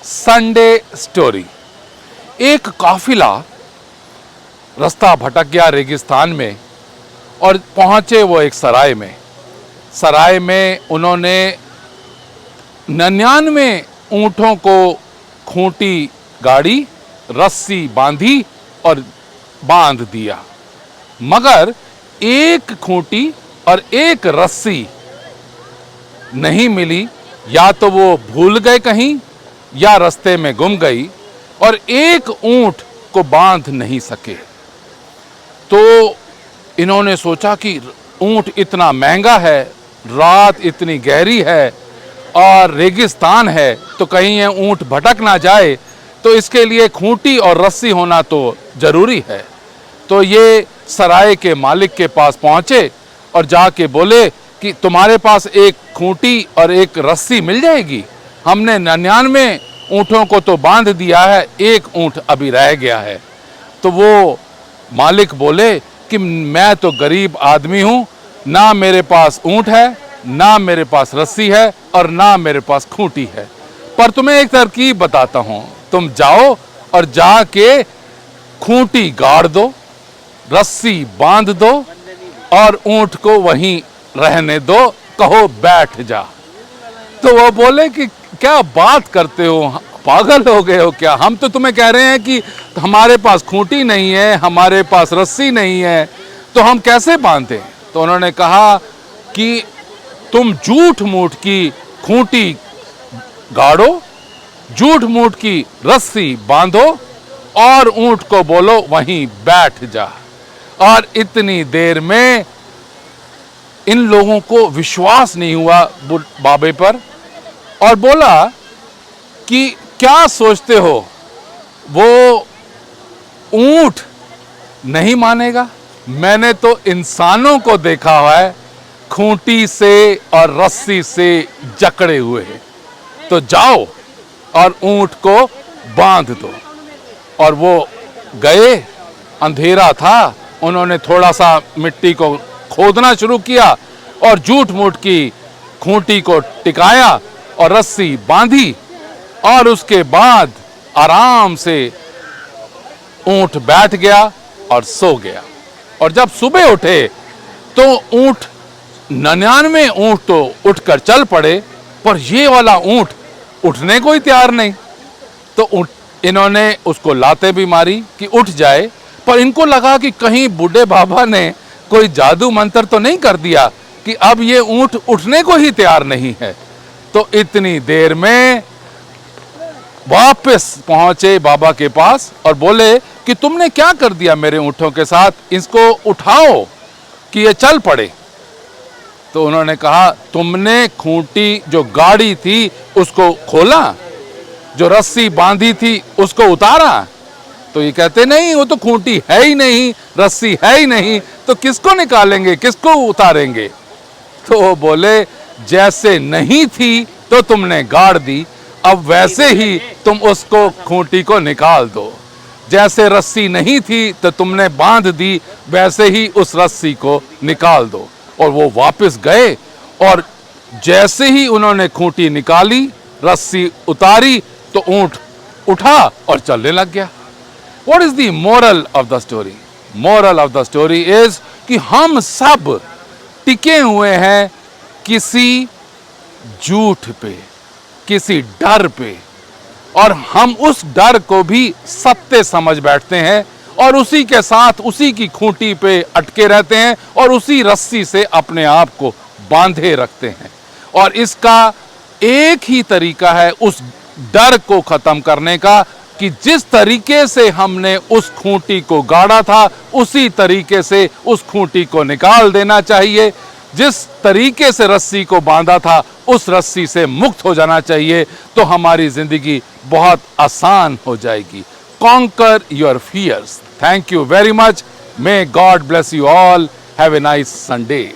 Sunday story. एक काफिला रास्ता भटक गया रेगिस्तान में और पहुंचे वो एक सराय में। सराय में उन्होंने 99 ऊँटों को खूंटी गाड़ी, रस्सी बांधी और बांध दिया, मगर एक खूंटी और एक रस्सी नहीं मिली। या तो वो भूल गए कहीं या रास्ते में गुम गई और एक ऊंट को बांध नहीं सके। तो इन्होंने सोचा कि ऊंट इतना महंगा है, रात इतनी गहरी है और रेगिस्तान है, तो कहीं ये ऊंट भटक ना जाए, तो इसके लिए खूंटी और रस्सी होना तो जरूरी है। तो ये सराय के मालिक के पास पहुंचे और जाके बोले कि तुम्हारे पास एक खूंटी और एक रस्सी मिल जाएगी? हमने 99 ऊँटों को तो बांध दिया है, एक ऊँट अभी रह गया है। तो वो मालिक बोले कि मैं तो गरीब आदमी हूँ, ना मेरे पास ऊँट है, ना मेरे पास रस्सी है और ना मेरे पास खूंटी है, पर तुम्हें एक तरकीब बताता हूँ। तुम जाओ और जाके खूंटी गाड़ दो, रस्सी बांध दो और ऊँट को वहीं रहने दो, कहो बैठ जा। तो वो बोले कि क्या बात करते हो, पागल हो गए हो क्या? हम तो तुम्हें कह रहे हैं कि हमारे पास खूंटी नहीं है, हमारे पास रस्सी नहीं है, तो हम कैसे बांधे? तो उन्होंने कहा कि तुम झूठ मूठ की खूंटी गाड़ो, झूठ मूठ की रस्सी बांधो और ऊंट को बोलो वहीं बैठ जा। और इतनी देर में इन लोगों को विश्वास नहीं हुआ बाबे पर और बोला कि क्या सोचते हो, वो ऊंट नहीं मानेगा? मैंने तो इंसानों को देखा हुआ है खूंटी से और रस्सी से जकड़े हुए हैं। तो जाओ और ऊंट को बांध दो। और वो गए, अंधेरा था, उन्होंने थोड़ा सा मिट्टी को खोदना शुरू किया और झूठ मूठ की खूंटी को टिकाया और रस्सी बांधी और उसके बाद आराम से ऊंट बैठ गया और सो गया। और जब सुबह उठे तो ऊंट 99 ऊंट तो उठकर चल पड़े, पर ये वाला ऊंट उठने को ही तैयार नहीं। तो इन्होंने उसको लाते भी मारी कि उठ जाए, पर इनको लगा कि कहीं बूढ़े बाबा ने कोई जादू मंत्र तो नहीं कर दिया कि अब ये ऊंट उठने को ही तैयार नहीं है। तो इतनी देर में वापस पहुंचे बाबा के पास और बोले कि तुमने क्या कर दिया मेरे ऊंटों के साथ, इसको उठाओ कि ये चल पड़े। तो उन्होंने कहा तुमने खूंटी जो गाड़ी थी उसको खोला, जो रस्सी बांधी थी उसको उतारा? तो ये कहते नहीं, वो तो खूंटी है ही नहीं, रस्सी है ही नहीं, तो किसको निकालेंगे, किसको उतारेंगे? तो वो बोले जैसे नहीं थी तो तुमने गाड़ दी, अब वैसे ही तुम उसको खूंटी को निकाल दो। जैसे रस्सी नहीं थी तो तुमने बांध दी, वैसे ही उस रस्सी को निकाल दो। और वो वापस गए और जैसे ही उन्होंने खूंटी निकाली, रस्सी उतारी, तो ऊंट उठा और चलने लग गया। What is the moral of the story? Moral of the story is कि हम सब टिके हुए हैं किसी झूठ पे, किसी डर पे, और हम उस डर को भी सत्य समझ बैठते हैं और उसी के साथ उसी की खूंटी पे अटके रहते हैं और उसी रस्सी से अपने आप को बांधे रखते हैं। और इसका एक ही तरीका है उस डर को खत्म करने का कि जिस तरीके से हमने उस खूंटी को गाड़ा था उसी तरीके से उस खूंटी को निकाल देना चाहिए। जिस तरीके से रस्सी को बांधा था उस रस्सी से मुक्त हो जाना चाहिए, तो हमारी जिंदगी बहुत आसान हो जाएगी। Conquer your fears. Thank you very much. May God bless you all. Have a nice Sunday.